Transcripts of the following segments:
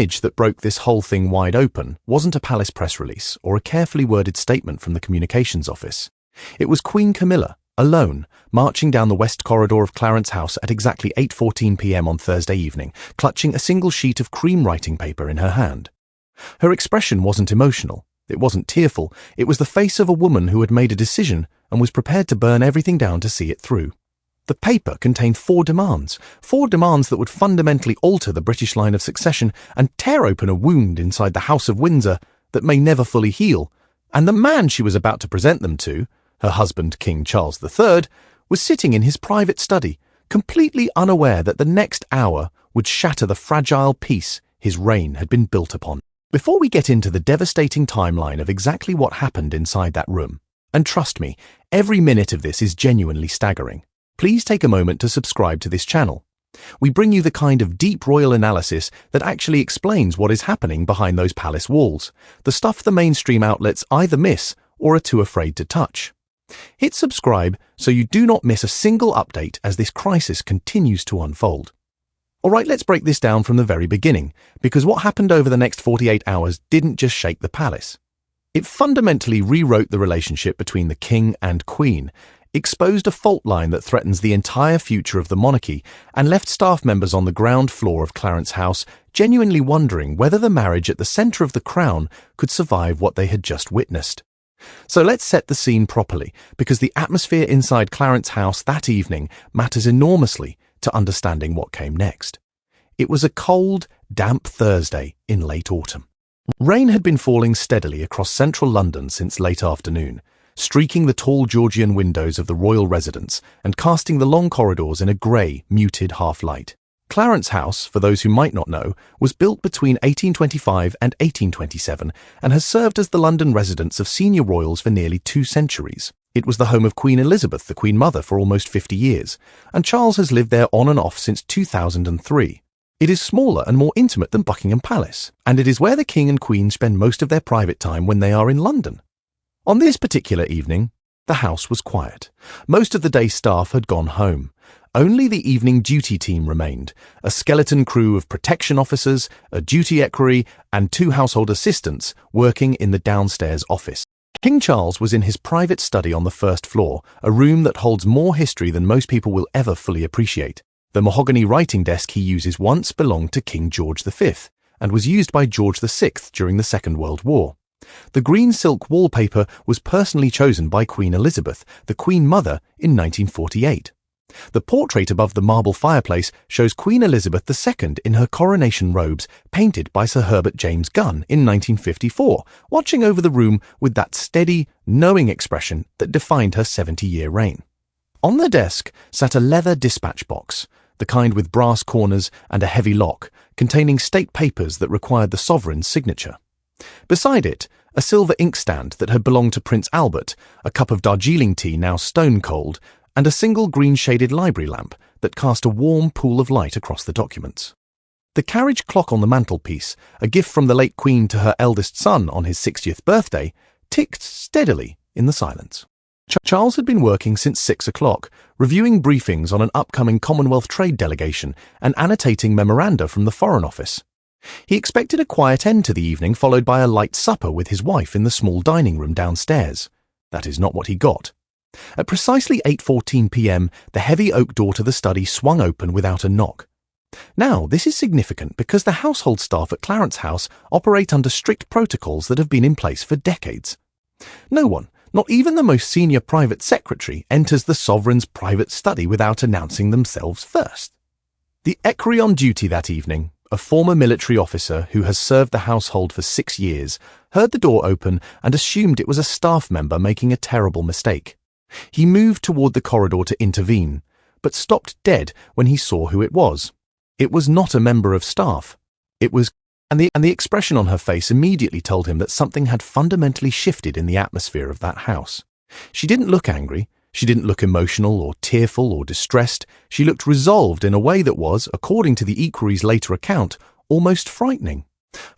image that broke this whole thing wide open wasn't a palace press release or a carefully worded statement from the communications office. It was Queen Camilla, alone, marching down the west corridor of Clarence House at exactly 8:14 p.m. on Thursday evening, clutching a single sheet of cream writing paper in her hand. Her expression wasn't emotional, it wasn't tearful, it was the face of a woman who had made a decision and was prepared to burn everything down to see it through. The paper contained four demands that would fundamentally alter the British line of succession and tear open a wound inside the House of Windsor that may never fully heal, and the man she was about to present them to, her husband King Charles III, was sitting in his private study, completely unaware that the next hour would shatter the fragile peace his reign had been built upon. Before we get into the devastating timeline of exactly what happened inside that room, and trust me, every minute of this is genuinely staggering, please take a moment to subscribe to this channel. We bring you the kind of deep royal analysis that actually explains what is happening behind those palace walls, the stuff the mainstream outlets either miss or are too afraid to touch. Hit subscribe so you do not miss a single update as this crisis continues to unfold. Alright, let's break this down from the very beginning, because what happened over the next 48 hours didn't just shake the palace. It fundamentally rewrote the relationship between the king and queen, exposed a fault line that threatens the entire future of the monarchy, and left staff members on the ground floor of Clarence House genuinely wondering whether the marriage at the centre of the crown could survive what they had just witnessed. So let's set the scene properly, because the atmosphere inside Clarence House that evening matters enormously to understanding what came next. It was a cold, damp Thursday in late autumn. Rain had been falling steadily across central London since late afternoon, streaking the tall Georgian windows of the royal residence and casting the long corridors in a grey, muted half-light. Clarence House, for those who might not know, was built between 1825 and 1827 and has served as the London residence of senior royals for nearly 2 centuries. It was the home of Queen Elizabeth, the Queen Mother, for almost 50 years, and Charles has lived there on and off since 2003. It is smaller and more intimate than Buckingham Palace, and it is where the King and Queen spend most of their private time when they are in London. On this particular evening, the house was quiet. Most of the day's staff had gone home. Only the evening duty team remained, a skeleton crew of protection officers, a duty equerry, and 2 household assistants working in the downstairs office. King Charles was in his private study on the first floor, a room that holds more history than most people will ever fully appreciate. The mahogany writing desk he uses once belonged to King George V and was used by George VI during the Second World War. The green silk wallpaper was personally chosen by Queen Elizabeth, the Queen Mother, in 1948. The portrait above the marble fireplace shows Queen Elizabeth II in her coronation robes, painted by Sir Herbert James Gunn in 1954, watching over the room with that steady, knowing expression that defined her 70-year reign. On the desk sat a leather dispatch box, the kind with brass corners and a heavy lock, containing state papers that required the sovereign's signature. Beside it, a silver inkstand that had belonged to Prince Albert, a cup of Darjeeling tea now stone cold, and a single green-shaded library lamp that cast a warm pool of light across the documents. The carriage clock on the mantelpiece, a gift from the late Queen to her eldest son on his 60th birthday, ticked steadily in the silence. Charles had been working since 6 o'clock, reviewing briefings on an upcoming Commonwealth trade delegation and annotating memoranda from the Foreign Office. He expected a quiet end to the evening, followed by a light supper with his wife in the small dining room downstairs. That is not what he got. At precisely 8:14 p.m, the heavy oak door to the study swung open without a knock. Now, this is significant because the household staff at Clarence House operate under strict protocols that have been in place for decades. No one, not even the most senior private secretary, enters the sovereign's private study without announcing themselves first. The equerry on duty that evening, a former military officer who has served the household for 6 years, heard the door open and assumed it was a staff member making a terrible mistake. He moved toward the corridor to intervene, but stopped dead when he saw who it was. It was not a member of staff. It was, and the expression on her face immediately told him that something had fundamentally shifted in the atmosphere of that house. She didn't look angry. She didn't look emotional or tearful or distressed. She looked resolved in a way that was, according to the equerry's later account, almost frightening.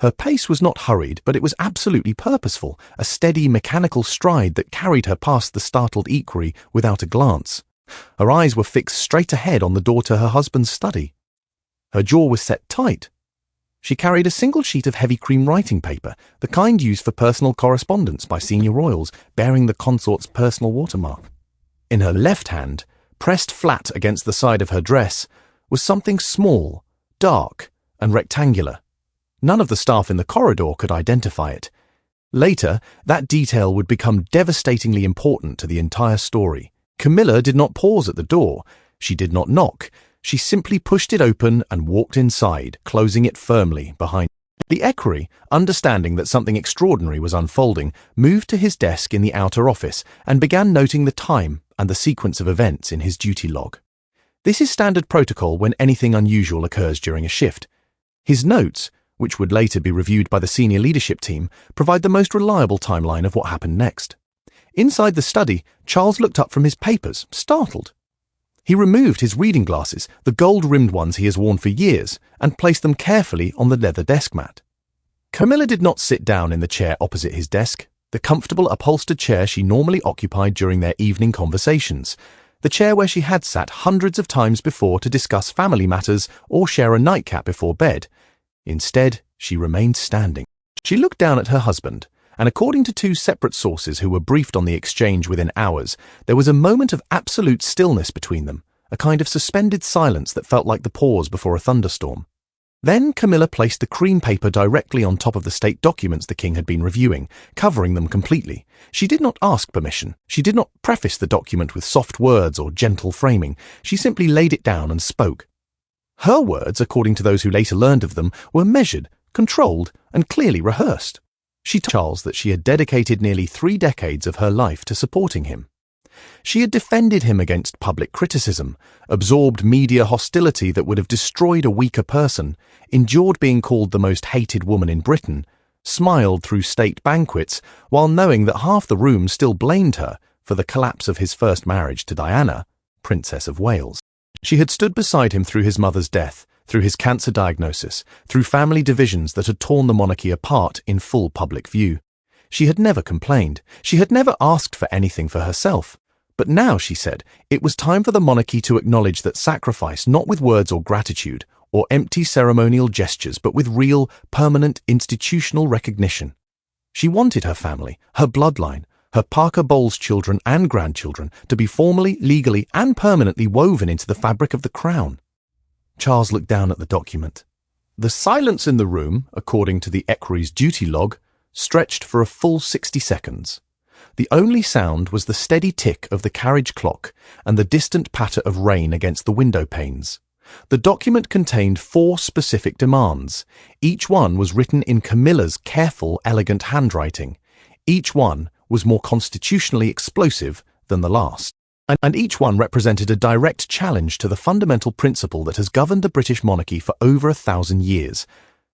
Her pace was not hurried, but it was absolutely purposeful, a steady mechanical stride that carried her past the startled equerry without a glance. Her eyes were fixed straight ahead on the door to her husband's study. Her jaw was set tight. She carried a single sheet of heavy cream writing paper, the kind used for personal correspondence by senior royals, bearing the consort's personal watermark. In her left hand, pressed flat against the side of her dress, was something small, dark, and rectangular. None of the staff in the corridor could identify it. Later, that detail would become devastatingly important to the entire story. Camilla did not pause at the door. She did not knock. She simply pushed it open and walked inside, closing it firmly behind her. The equerry, understanding that something extraordinary was unfolding, moved to his desk in the outer office and began noting the time and the sequence of events in his duty log. This is standard protocol when anything unusual occurs during a shift. His notes, which would later be reviewed by the senior leadership team, provide the most reliable timeline of what happened next. Inside the study, Charles looked up from his papers, startled. He removed his reading glasses, the gold-rimmed ones he has worn for years, and placed them carefully on the leather desk mat. Camilla did not sit down in the chair opposite his desk, the comfortable upholstered chair she normally occupied during their evening conversations, the chair where she had sat hundreds of times before to discuss family matters or share a nightcap before bed. Instead, she remained standing. She looked down at her husband, and according to two separate sources who were briefed on the exchange within hours, there was a moment of absolute stillness between them, a kind of suspended silence that felt like the pause before a thunderstorm. Then Camilla placed the cream paper directly on top of the state documents the king had been reviewing, covering them completely. She did not ask permission. She did not preface the document with soft words or gentle framing. She simply laid it down and spoke. Her words, according to those who later learned of them, were measured, controlled, and clearly rehearsed. She told Charles that she had dedicated nearly 3 decades of her life to supporting him. She had defended him against public criticism, absorbed media hostility that would have destroyed a weaker person, endured being called the most hated woman in Britain, smiled through state banquets while knowing that half the room still blamed her for the collapse of his first marriage to Diana, Princess of Wales. She had stood beside him through his mother's death, through his cancer diagnosis, through family divisions that had torn the monarchy apart in full public view. She had never complained. She had never asked for anything for herself. But now, she said, it was time for the monarchy to acknowledge that sacrifice, not with words or gratitude, or empty ceremonial gestures, but with real, permanent, institutional recognition. She wanted her family, her bloodline, her Parker Bowles children and grandchildren to be formally, legally, and permanently woven into the fabric of the crown. Charles looked down at the document. The silence in the room, according to the equerry's duty log, stretched for a full 60 seconds. The only sound was the steady tick of the carriage clock and the distant patter of rain against the window panes. The document contained 4 specific demands. Each one was written in Camilla's careful, elegant handwriting. Each one was more constitutionally explosive than the last. And each one represented a direct challenge to the fundamental principle that has governed the British monarchy for over 1,000 years,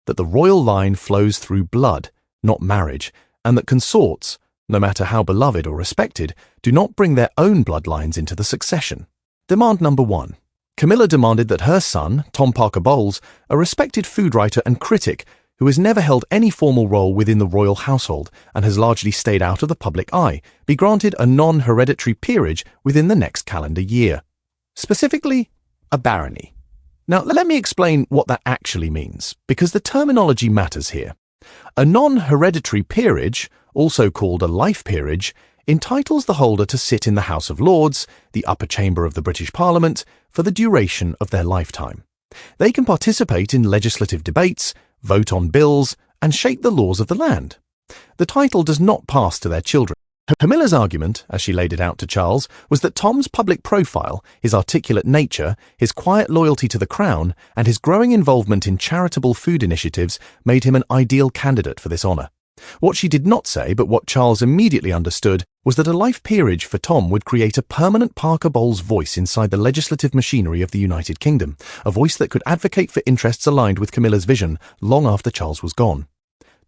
that the royal line flows through blood, not marriage, and that consorts, no matter how beloved or respected, do not bring their own bloodlines into the succession. Demand number 1. Camilla demanded that her son, Tom Parker Bowles, a respected food writer and critic who has never held any formal role within the royal household and has largely stayed out of the public eye, be granted a non-hereditary peerage within the next calendar year. Specifically, a barony. Now, let me explain what that actually means, because the terminology matters here. A non-hereditary peerage, also called a life peerage, entitles the holder to sit in the House of Lords, the upper chamber of the British Parliament, for the duration of their lifetime. They can participate in legislative debates, vote on bills, and shape the laws of the land. The title does not pass to their children. Camilla's argument, as she laid it out to Charles, was that Tom's public profile, his articulate nature, his quiet loyalty to the crown, and his growing involvement in charitable food initiatives made him an ideal candidate for this honour. What she did not say, but what Charles immediately understood, was that a life peerage for Tom would create a permanent Parker Bowles voice inside the legislative machinery of the United Kingdom, a voice that could advocate for interests aligned with Camilla's vision long after Charles was gone.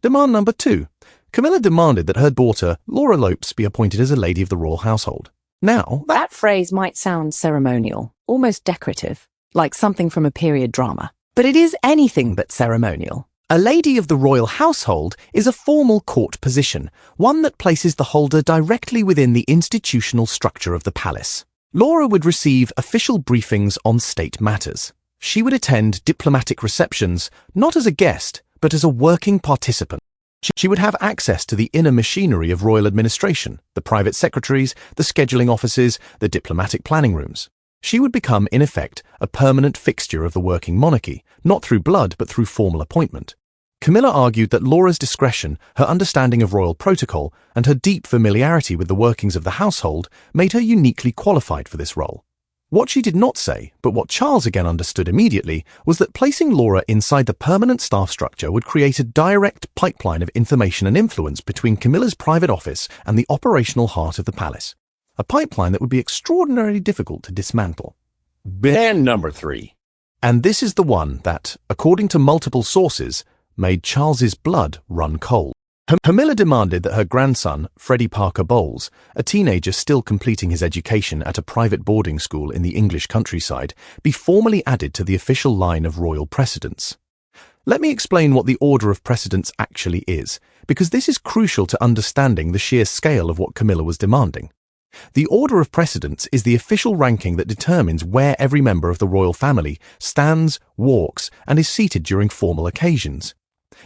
Demand number 2. Camilla demanded that her daughter, Laura Lopes, be appointed as a lady of the royal household. Now, that phrase might sound ceremonial, almost decorative, like something from a period drama. But it is anything but ceremonial. A lady of the royal household is a formal court position, one that places the holder directly within the institutional structure of the palace. Laura would receive official briefings on state matters. She would attend diplomatic receptions, not as a guest, but as a working participant. She would have access to the inner machinery of royal administration, the private secretaries, the scheduling offices, the diplomatic planning rooms. She would become, in effect, a permanent fixture of the working monarchy, not through blood but through formal appointment. Camilla argued that Laura's discretion, her understanding of royal protocol, and her deep familiarity with the workings of the household made her uniquely qualified for this role. What she did not say, but what Charles again understood immediately, was that placing Laura inside the permanent staff structure would create a direct pipeline of information and influence between Camilla's private office and the operational heart of the palace. A pipeline that would be extraordinarily difficult to dismantle. And number 3. And this is the one that, according to multiple sources, made Charles's blood run cold. Camilla demanded that her grandson, Freddie Parker Bowles, a teenager still completing his education at a private boarding school in the English countryside, be formally added to the official line of royal precedence. Let me explain what the order of precedence actually is, because this is crucial to understanding the sheer scale of what Camilla was demanding. The order of precedence is the official ranking that determines where every member of the royal family stands, walks, and is seated during formal occasions.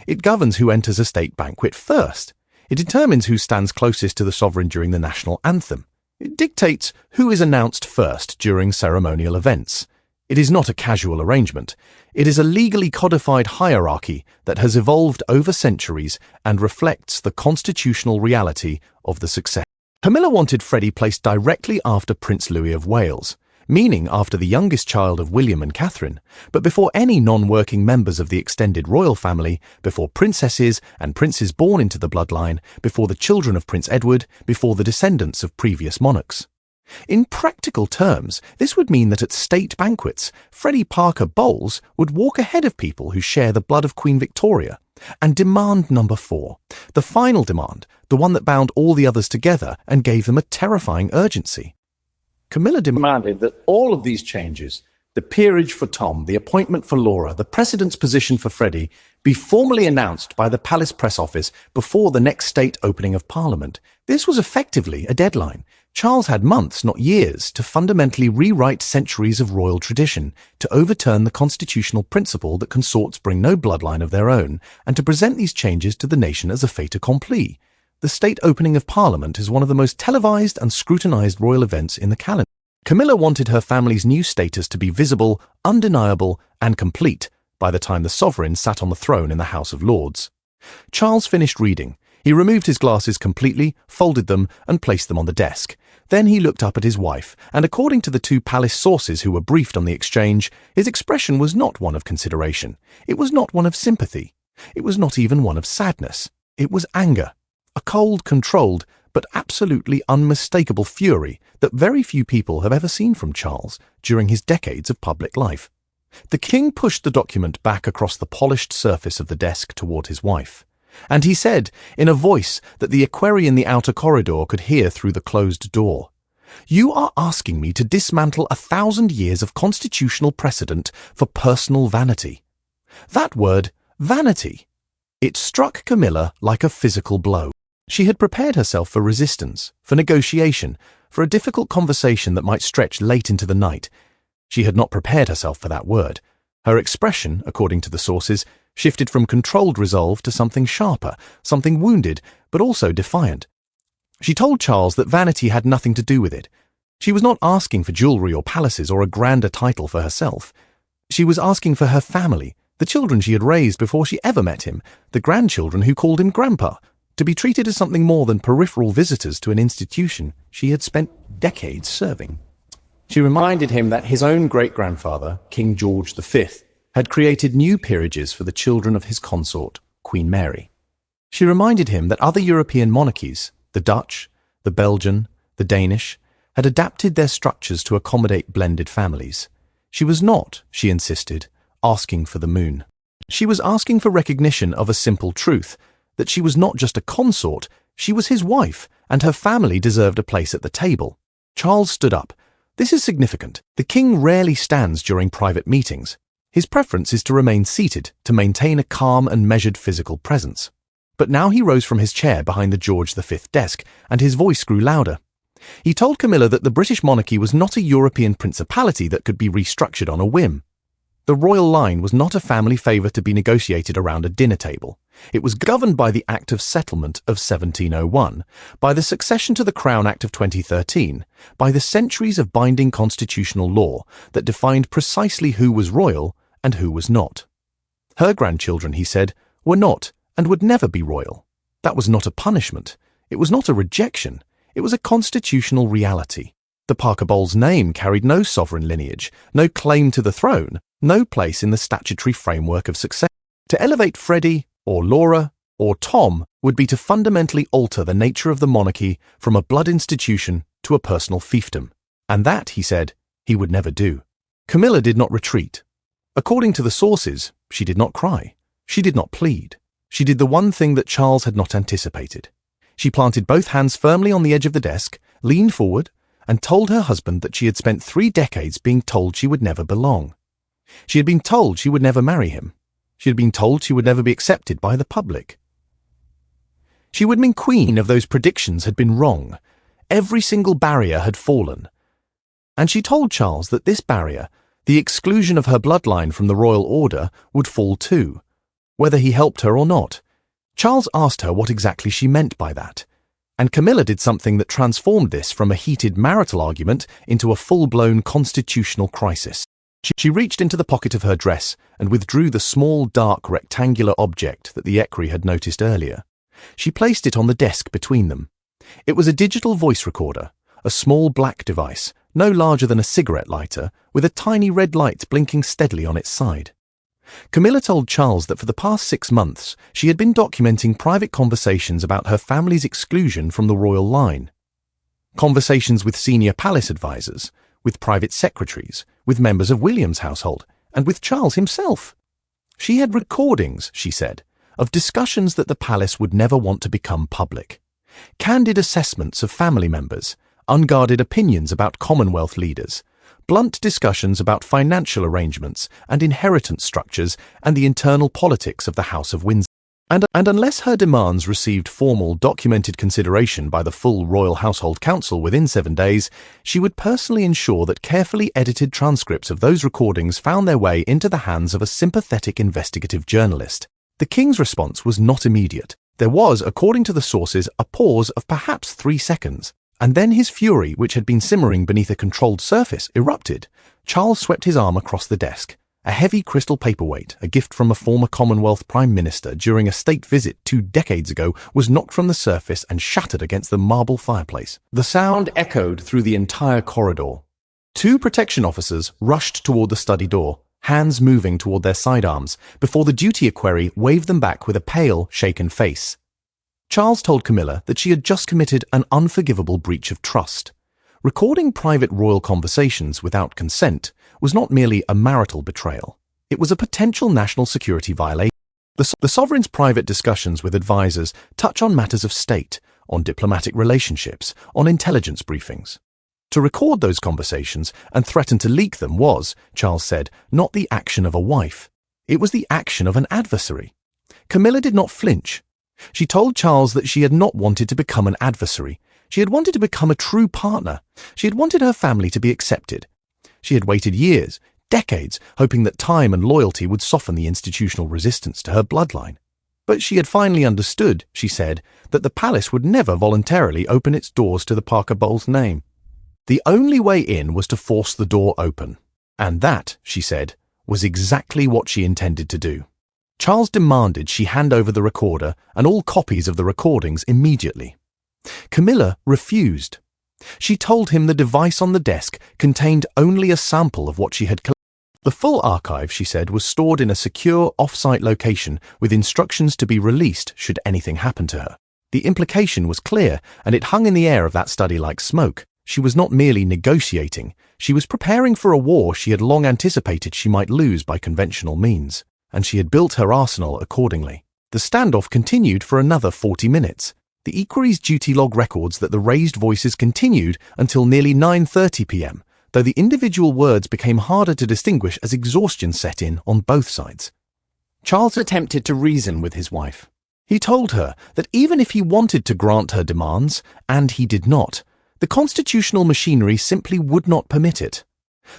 It governs who enters a state banquet first. It determines who stands closest to the sovereign during the national anthem. It dictates who is announced first during ceremonial events. It is not a casual arrangement. It is a legally codified hierarchy that has evolved over centuries and reflects the constitutional reality of the succession. Camilla wanted Freddie placed directly after Prince Louis of Wales, meaning after the youngest child of William and Catherine, but before any non-working members of the extended royal family, before princesses and princes born into the bloodline, before the children of Prince Edward, before the descendants of previous monarchs. In practical terms, this would mean that at state banquets, Freddie Parker Bowles would walk ahead of people who share the blood of Queen Victoria. And demand number 4, the final demand, the one that bound all the others together and gave them a terrifying urgency. Camilla Demanded that all of these changes, the peerage for Tom, the appointment for Laura, the precedence position for Freddie, be formally announced by the palace press office before the next state opening of Parliament. This was effectively a deadline. Charles had months, not years, to fundamentally rewrite centuries of royal tradition, to overturn the constitutional principle that consorts bring no bloodline of their own, and to present these changes to the nation as a fait accompli. The state opening of Parliament is one of the most televised and scrutinized royal events in the calendar. Camilla wanted her family's new status to be visible, undeniable, and complete by the time the sovereign sat on the throne in the House of Lords. Charles finished reading. He removed his glasses completely, folded them, and placed them on the desk. Then he looked up at his wife, and according to the 2 palace sources who were briefed on the exchange, his expression was not one of consideration. It was not one of sympathy. It was not even one of sadness. It was anger. A cold, controlled, but absolutely unmistakable fury that very few people have ever seen from Charles during his decades of public life. The king pushed the document back across the polished surface of the desk toward his wife, and he said, in a voice that the equerry in the outer corridor could hear through the closed door, "You are asking me to dismantle 1,000 years of constitutional precedent for personal vanity." That word, vanity. It struck Camilla like a physical blow. She had prepared herself for resistance, for negotiation, for a difficult conversation that might stretch late into the night. She had not prepared herself for that word. Her expression, according to the sources, shifted from controlled resolve to something sharper, something wounded, but also defiant. She told Charles that vanity had nothing to do with it. She was not asking for jewelry or palaces or a grander title for herself. She was asking for her family, the children she had raised before she ever met him, the grandchildren who called him Grandpa, to be treated as something more than peripheral visitors to an institution she had spent decades serving. She reminded him that his own great-grandfather, King George V, had created new peerages for the children of his consort, Queen Mary. She reminded him that other European monarchies, the Dutch, the Belgian, the Danish, had adapted their structures to accommodate blended families. She was not, she insisted, asking for the moon. She was asking for recognition of a simple truth, that she was not just a consort, she was his wife, and her family deserved a place at the table. Charles stood up. This is significant. The king rarely stands during private meetings. His preference is to remain seated, to maintain a calm and measured physical presence. But now he rose from his chair behind the George V desk, and his voice grew louder. He told Camilla that the British monarchy was not a European principality that could be restructured on a whim. The royal line was not a family favour to be negotiated around a dinner table. It was governed by the Act of Settlement of 1701, by the Succession to the Crown Act of 2013, by the centuries of binding constitutional law that defined precisely who was royal and who was not. Her grandchildren, he said, were not and would never be royal. That was not a punishment. It was not a rejection. It was a constitutional reality. The Parker Bowles name carried no sovereign lineage, no claim to the throne, no place in the statutory framework of succession. To elevate Freddie, or Laura, or Tom would be to fundamentally alter the nature of the monarchy from a blood institution to a personal fiefdom. And that, he said, he would never do. Camilla did not retreat. According to the sources, she did not cry. She did not plead. She did the one thing that Charles had not anticipated. She planted both hands firmly on the edge of the desk, leaned forward, and told her husband that she had spent 3 decades being told she would never belong. She had been told she would never marry him. She had been told she would never be accepted by the public. She would have been queen if those predictions had been wrong. Every single barrier had fallen. And she told Charles that this barrier, the exclusion of her bloodline from the royal order, would fall too, whether he helped her or not. Charles asked her what exactly she meant by that, and Camilla did something that transformed this from a heated marital argument into a full-blown constitutional crisis. She reached into the pocket of her dress and withdrew the small, dark, rectangular object that the equerry had noticed earlier. She placed it on the desk between them. It was a digital voice recorder, a small black device, no larger than a cigarette lighter, with a tiny red light blinking steadily on its side. Camilla told Charles that for the past 6 months she had been documenting private conversations about her family's exclusion from the royal line. Conversations with senior palace advisors, with private secretaries, with members of William's household, and with Charles himself. She had recordings, she said, of discussions that the palace would never want to become public. Candid assessments of family members, unguarded opinions about Commonwealth leaders, blunt discussions about financial arrangements and inheritance structures and the internal politics of the House of Windsor. And unless her demands received formal, documented consideration by the full Royal Household Council within 7 days, she would personally ensure that carefully edited transcripts of those recordings found their way into the hands of a sympathetic investigative journalist. The King's response was not immediate. There was, according to the sources, a pause of perhaps 3 seconds. And then his fury, which had been simmering beneath a controlled surface, erupted. Charles swept his arm across the desk. A heavy crystal paperweight, a gift from a former Commonwealth Prime Minister during a state visit 2 decades ago, was knocked from the surface and shattered against the marble fireplace. The sound echoed through the entire corridor. 2 protection officers rushed toward the study door, hands moving toward their sidearms, before the duty equerry waved them back with a pale, shaken face. Charles told Camilla that she had just committed an unforgivable breach of trust. Recording private royal conversations without consent was not merely a marital betrayal. It was a potential national security violation. The sovereign's private discussions with advisors touch on matters of state, on diplomatic relationships, on intelligence briefings. To record those conversations and threaten to leak them was, Charles said, not the action of a wife. It was the action of an adversary. Camilla did not flinch. She told Charles that she had not wanted to become an adversary. She had wanted to become a true partner. She had wanted her family to be accepted. She had waited years, decades, hoping that time and loyalty would soften the institutional resistance to her bloodline. But she had finally understood, she said, that the palace would never voluntarily open its doors to the Parker Bowles name. The only way in was to force the door open. And that, she said, was exactly what she intended to do. Charles demanded she hand over the recorder and all copies of the recordings immediately. Camilla refused. She told him the device on the desk contained only a sample of what she had collected. The full archive, she said, was stored in a secure off-site location with instructions to be released should anything happen to her. The implication was clear, and it hung in the air of that study like smoke. She was not merely negotiating. She was preparing for a war she had long anticipated she might lose by conventional means, and she had built her arsenal accordingly. The standoff continued for another 40 minutes. The equerry's duty log records that the raised voices continued until nearly 9:30 p.m., though the individual words became harder to distinguish as exhaustion set in on both sides. Charles attempted to reason with his wife. He told her that even if he wanted to grant her demands, and he did not, the constitutional machinery simply would not permit it.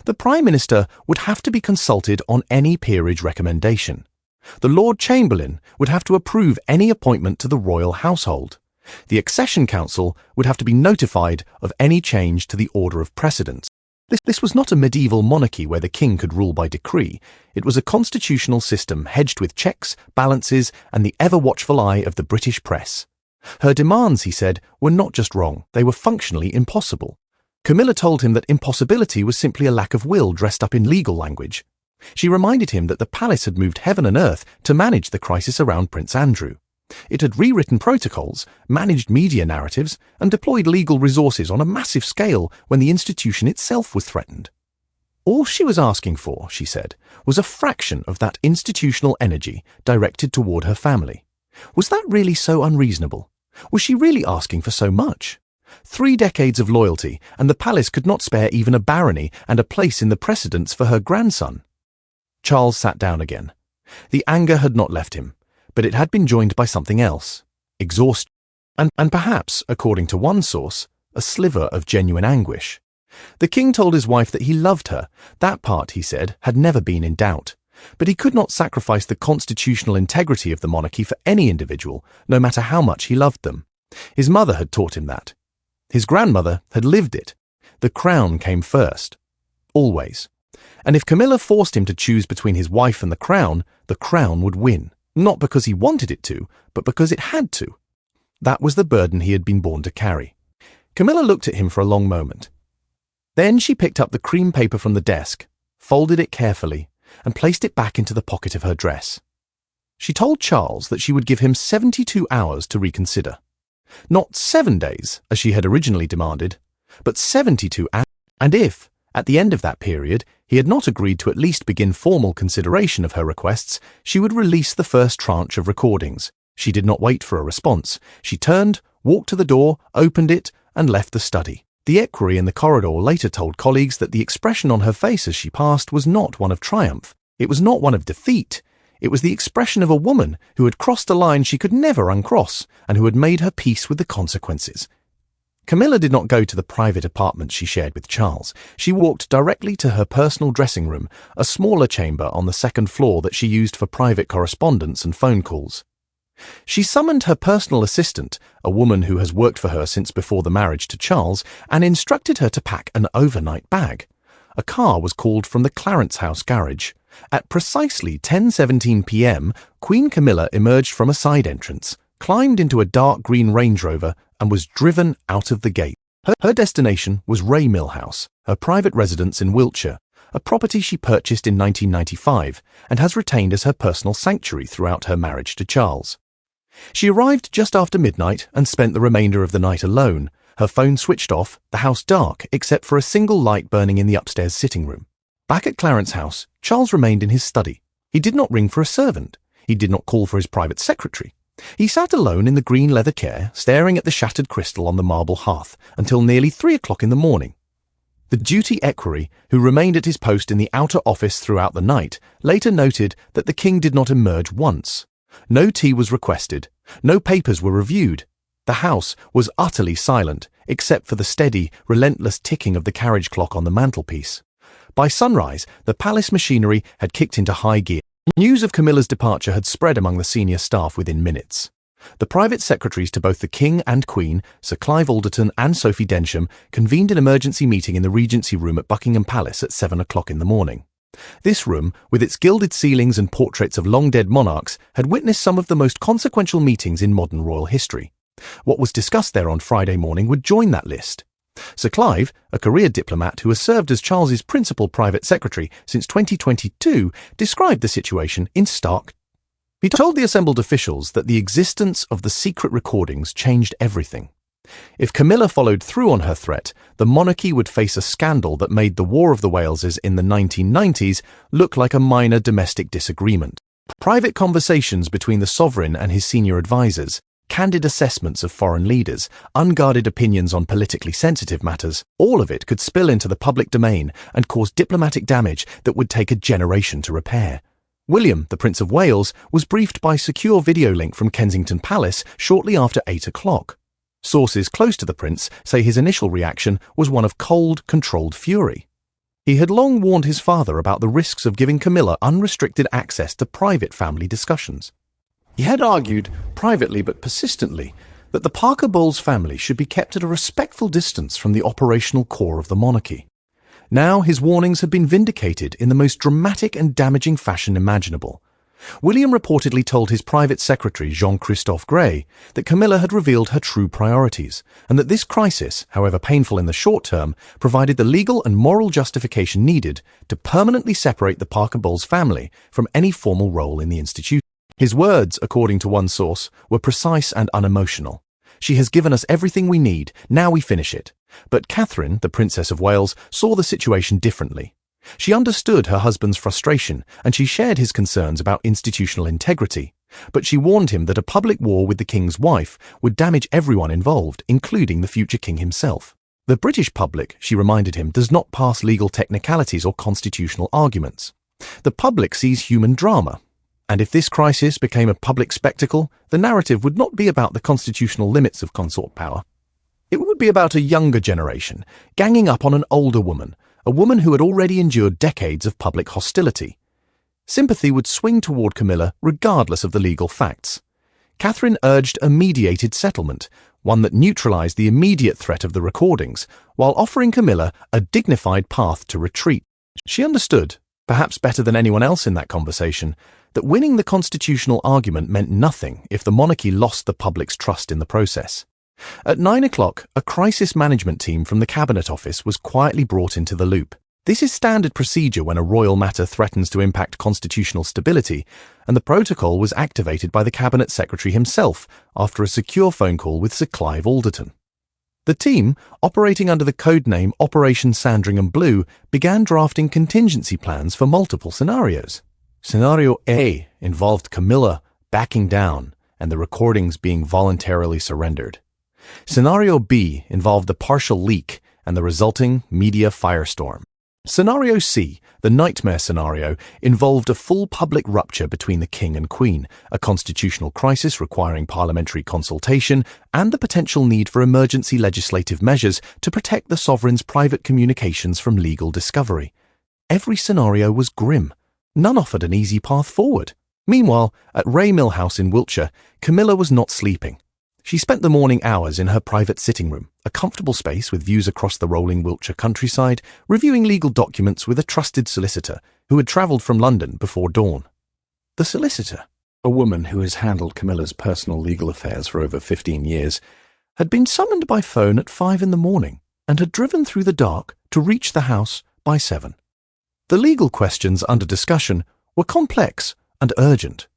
The Prime Minister would have to be consulted on any peerage recommendation. The Lord Chamberlain would have to approve any appointment to the royal household. The Accession Council would have to be notified of any change to the order of precedence. This was not a medieval monarchy where the king could rule by decree. It was a constitutional system hedged with checks, balances, and the ever-watchful eye of the British press. Her demands, he said, were not just wrong, they were functionally impossible. Camilla told him that impossibility was simply a lack of will dressed up in legal language. She reminded him that the palace had moved heaven and earth to manage the crisis around Prince Andrew. It had rewritten protocols, managed media narratives, and deployed legal resources on a massive scale when the institution itself was threatened. All she was asking for, she said, was a fraction of that institutional energy directed toward her family. Was that really so unreasonable? Was she really asking for so much? 3 decades of loyalty, and the palace could not spare even a barony and a place in the precedence for her grandson. Charles sat down again. The anger had not left him, but it had been joined by something else, exhaustion, and perhaps, according to one source, a sliver of genuine anguish. The king told his wife that he loved her. That part, he said, had never been in doubt. But he could not sacrifice the constitutional integrity of the monarchy for any individual, no matter how much he loved them. His mother had taught him that. His grandmother had lived it. The crown came first. Always. And if Camilla forced him to choose between his wife and the crown would win. Not because he wanted it to, but because it had to. That was the burden he had been born to carry. Camilla looked at him for a long moment. Then she picked up the cream paper from the desk, folded it carefully, and placed it back into the pocket of her dress. She told Charles that she would give him 72 hours to reconsider. Not 7 days, as she had originally demanded, but 72 hours. And if, at the end of that period, he had not agreed to at least begin formal consideration of her requests, she would release the first tranche of recordings. She did not wait for a response. She turned, walked to the door, opened it, and left the study. The equerry in the corridor later told colleagues that the expression on her face as she passed was not one of triumph. It was not one of defeat. It was the expression of a woman who had crossed a line she could never uncross, and who had made her peace with the consequences. Camilla did not go to the private apartment she shared with Charles. She walked directly to her personal dressing room, a smaller chamber on the second floor that she used for private correspondence and phone calls. She summoned her personal assistant, a woman who has worked for her since before the marriage to Charles, and instructed her to pack an overnight bag. A car was called from the Clarence House garage. At precisely 10:17 p.m., Queen Camilla emerged from a side entrance, climbed into a dark green Range Rover, and was driven out of the gate. Her destination was Ray Mill House, her private residence in Wiltshire, a property she purchased in 1995 and has retained as her personal sanctuary throughout her marriage to Charles. She arrived just after midnight and spent the remainder of the night alone, her phone switched off, the house dark except for a single light burning in the upstairs sitting room. Back at Clarence House, Charles remained in his study. He did not ring for a servant. He did not call for his private secretary. He sat alone in the green leather chair, staring at the shattered crystal on the marble hearth, until nearly 3 o'clock in the morning. The duty equerry, who remained at his post in the outer office throughout the night, later noted that the king did not emerge once. No tea was requested. No papers were reviewed. The house was utterly silent, except for the steady, relentless ticking of the carriage clock on the mantelpiece. By sunrise, the palace machinery had kicked into high gear. News of Camilla's departure had spread among the senior staff within minutes. The private secretaries to both the King and Queen, Sir Clive Alderton and Sophie Densham, convened an emergency meeting in the Regency Room at Buckingham Palace at 7 o'clock in the morning. This room, with its gilded ceilings and portraits of long-dead monarchs, had witnessed some of the most consequential meetings in modern royal history. What was discussed there on Friday morning would join that list. Sir Clive, a career diplomat who has served as Charles's principal private secretary since 2022, described the situation in stark. He told the assembled officials that the existence of the secret recordings changed everything. If Camilla followed through on her threat, the monarchy would face a scandal that made the War of the Waleses in the 1990s look like a minor domestic disagreement. Private conversations between the sovereign and his senior advisers, candid assessments of foreign leaders, unguarded opinions on politically sensitive matters, all of it could spill into the public domain and cause diplomatic damage that would take a generation to repair. William, the Prince of Wales, was briefed by secure video link from Kensington Palace shortly after 8 o'clock. Sources close to the prince say his initial reaction was one of cold, controlled fury. He had long warned his father about the risks of giving Camilla unrestricted access to private family discussions. He had argued, privately but persistently, that the Parker-Bowles family should be kept at a respectful distance from the operational core of the monarchy. Now his warnings had been vindicated in the most dramatic and damaging fashion imaginable. William reportedly told his private secretary, Jean-Christophe Gray, that Camilla had revealed her true priorities, and that this crisis, however painful in the short term, provided the legal and moral justification needed to permanently separate the Parker-Bowles family from any formal role in the institution. His words, according to one source, were precise and unemotional. "She has given us everything we need, now we finish it." But Catherine, the Princess of Wales, saw the situation differently. She understood her husband's frustration, and she shared his concerns about institutional integrity. But she warned him that a public war with the king's wife would damage everyone involved, including the future king himself. The British public, she reminded him, does not pass legal technicalities or constitutional arguments. The public sees human drama. And if this crisis became a public spectacle, the narrative would not be about the constitutional limits of consort power. It would be about a younger generation, ganging up on an older woman, a woman who had already endured decades of public hostility. Sympathy would swing toward Camilla regardless of the legal facts. Catherine urged a mediated settlement, one that neutralized the immediate threat of the recordings, while offering Camilla a dignified path to retreat. She understood, perhaps better than anyone else in that conversation, that winning the constitutional argument meant nothing if the monarchy lost the public's trust in the process. At 9 o'clock, a crisis management team from the Cabinet Office was quietly brought into the loop. This is standard procedure when a royal matter threatens to impact constitutional stability, and the protocol was activated by the Cabinet Secretary himself after a secure phone call with Sir Clive Alderton. The team, operating under the codename Operation Sandringham Blue, began drafting contingency plans for multiple scenarios. Scenario A involved Camilla backing down and the recordings being voluntarily surrendered. Scenario B involved a partial leak and the resulting media firestorm. Scenario C, the nightmare scenario, involved a full public rupture between the King and Queen, a constitutional crisis requiring parliamentary consultation, and the potential need for emergency legislative measures to protect the sovereign's private communications from legal discovery. Every scenario was grim. None offered an easy path forward. Meanwhile, at Ray Mill House in Wiltshire, Camilla was not sleeping. She spent the morning hours in her private sitting room, a comfortable space with views across the rolling Wiltshire countryside, reviewing legal documents with a trusted solicitor who had travelled from London before dawn. The solicitor, a woman who has handled Camilla's personal legal affairs for over 15 years, had been summoned by phone at 5 in the morning and had driven through the dark to reach the house by 7. The legal questions under discussion were complex and urgent.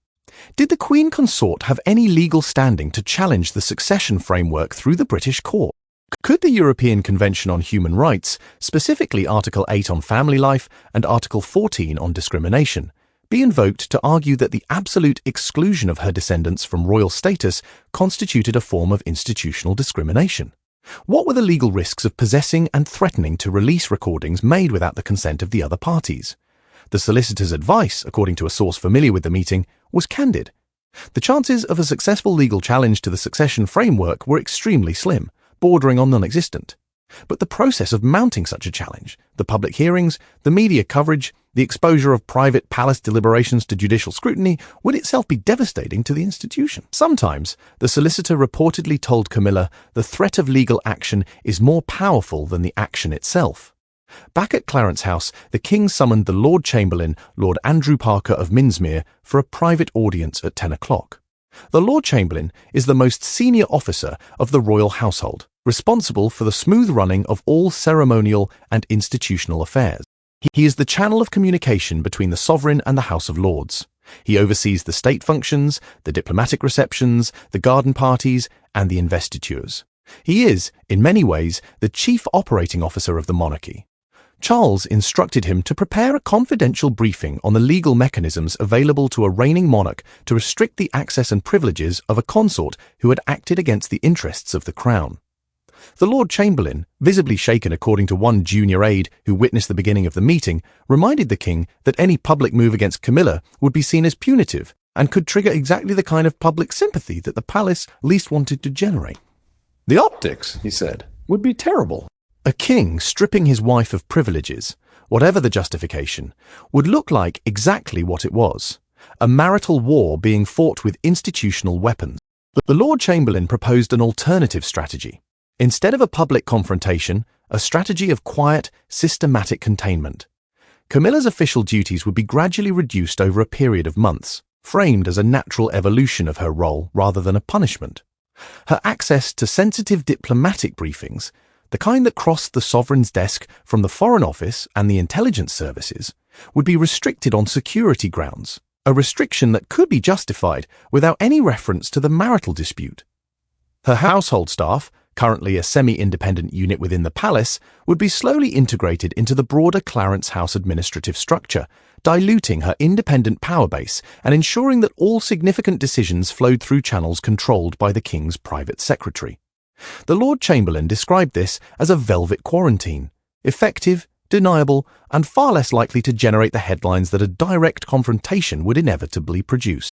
Did the Queen Consort have any legal standing to challenge the succession framework through the British court? Could the European Convention on Human Rights, specifically Article 8 on family life and Article 14 on discrimination, be invoked to argue that the absolute exclusion of her descendants from royal status constituted a form of institutional discrimination? What were the legal risks of possessing and threatening to release recordings made without the consent of the other parties? The solicitor's advice, according to a source familiar with the meeting, was candid. The chances of a successful legal challenge to the succession framework were extremely slim, bordering on non-existent. But the process of mounting such a challenge, the public hearings, the media coverage, the exposure of private palace deliberations to judicial scrutiny would itself be devastating to the institution. Sometimes, the solicitor reportedly told Camilla the threat of legal action is more powerful than the action itself. Back at Clarence House, the King summoned the Lord Chamberlain, Lord Andrew Parker of Minsmere, for a private audience at 10 o'clock. The Lord Chamberlain is the most senior officer of the royal household, responsible for the smooth running of all ceremonial and institutional affairs. He is the channel of communication between the sovereign and the House of Lords. He oversees the state functions, the diplomatic receptions, the garden parties, and the investitures. He is, in many ways, the chief operating officer of the monarchy. Charles instructed him to prepare a confidential briefing on the legal mechanisms available to a reigning monarch to restrict the access and privileges of a consort who had acted against the interests of the crown. The Lord Chamberlain, visibly shaken according to one junior aide who witnessed the beginning of the meeting, reminded the king that any public move against Camilla would be seen as punitive and could trigger exactly the kind of public sympathy that the palace least wanted to generate. "The optics," he said, "would be terrible." A king stripping his wife of privileges, whatever the justification, would look like exactly what it was: a marital war being fought with institutional weapons. The Lord Chamberlain proposed an alternative strategy. Instead of a public confrontation, a strategy of quiet, systematic containment. Camilla's official duties would be gradually reduced over a period of months, framed as a natural evolution of her role rather than a punishment. Her access to sensitive diplomatic briefings, the kind that crossed the sovereign's desk from the Foreign Office and the intelligence services, would be restricted on security grounds, a restriction that could be justified without any reference to the marital dispute. Her household staff, currently a semi-independent unit within the palace, would be slowly integrated into the broader Clarence House administrative structure, diluting her independent power base and ensuring that all significant decisions flowed through channels controlled by the King's private secretary. The Lord Chamberlain described this as a velvet quarantine, effective, deniable, and far less likely to generate the headlines that a direct confrontation would inevitably produce.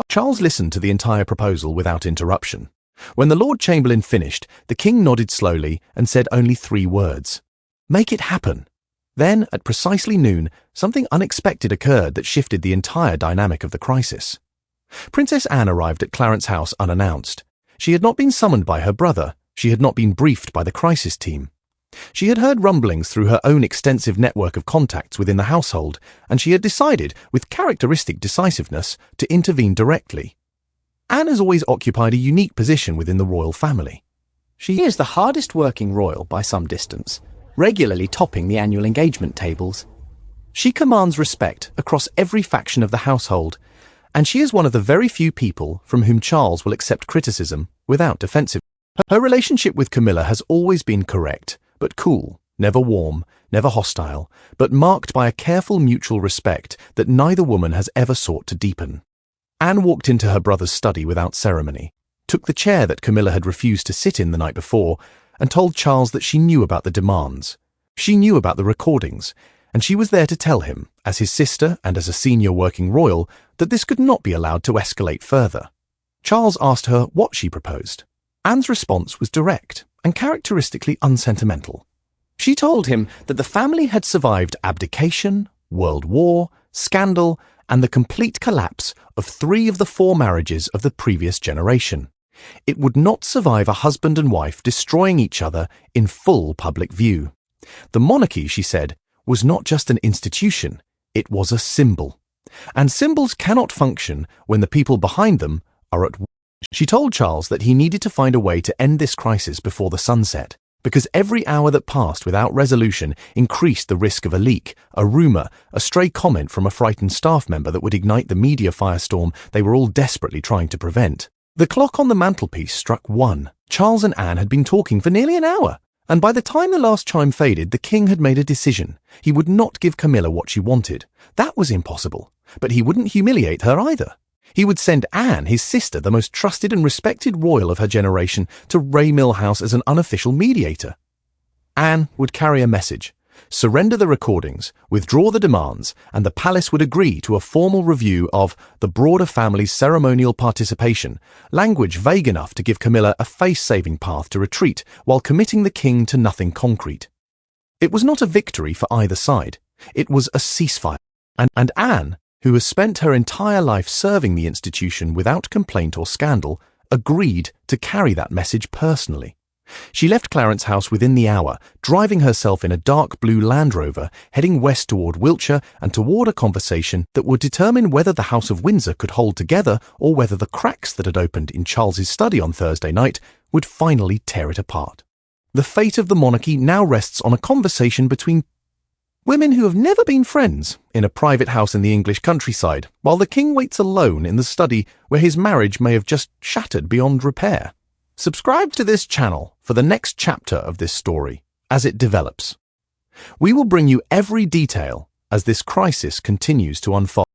Charles listened to the entire proposal without interruption. When the Lord Chamberlain finished, the King nodded slowly and said only 3 words: "Make it happen." Then, at precisely noon, something unexpected occurred that shifted the entire dynamic of the crisis. Princess Anne arrived at Clarence House unannounced. She had not been summoned by her brother. She had not been briefed by the crisis team. She had heard rumblings through her own extensive network of contacts within the household, and she had decided, with characteristic decisiveness, to intervene directly. Anne has always occupied a unique position within the royal family. She is the hardest working royal by some distance, regularly topping the annual engagement tables. She commands respect across every faction of the household, and she is one of the very few people from whom Charles will accept criticism without defensiveness. Her relationship with Camilla has always been correct, but cool, never warm, never hostile, but marked by a careful mutual respect that neither woman has ever sought to deepen. Anne walked into her brother's study without ceremony, took the chair that Camilla had refused to sit in the night before, and told Charles that she knew about the demands. She knew about the recordings, and she was there to tell him, as his sister and as a senior working royal, that this could not be allowed to escalate further. Charles asked her what she proposed. Anne's response was direct and characteristically unsentimental. She told him that the family had survived abdication, world war, scandal, and the complete collapse of 3 of the 4 marriages of the previous generation. It would not survive a husband and wife destroying each other in full public view. The monarchy, she said, was not just an institution, it was a symbol. And symbols cannot function when the people behind them are at war. She told Charles that he needed to find a way to end this crisis before the sunset, because every hour that passed without resolution increased the risk of a leak, a rumour, a stray comment from a frightened staff member that would ignite the media firestorm they were all desperately trying to prevent. The clock on the mantelpiece struck 1. Charles and Anne had been talking for nearly an hour, and by the time the last chime faded, the King had made a decision. He would not give Camilla what she wanted. That was impossible, but he wouldn't humiliate her either. He would send Anne, his sister, the most trusted and respected royal of her generation, to Mill House as an unofficial mediator. Anne would carry a message: surrender the recordings, withdraw the demands, and the palace would agree to a formal review of the broader family's ceremonial participation, language vague enough to give Camilla a face-saving path to retreat while committing the King to nothing concrete. It was not a victory for either side. It was a ceasefire. And Anne, who has spent her entire life serving the institution without complaint or scandal, agreed to carry that message personally. She left Clarence House within the hour, driving herself in a dark blue Land Rover, heading west toward Wiltshire and toward a conversation that would determine whether the House of Windsor could hold together or whether the cracks that had opened in Charles's study on Thursday night would finally tear it apart. The fate of the monarchy now rests on a conversation between women who have never been friends in a private house in the English countryside, while the King waits alone in the study where his marriage may have just shattered beyond repair. Subscribe to this channel for the next chapter of this story as it develops. We will bring you every detail as this crisis continues to unfold.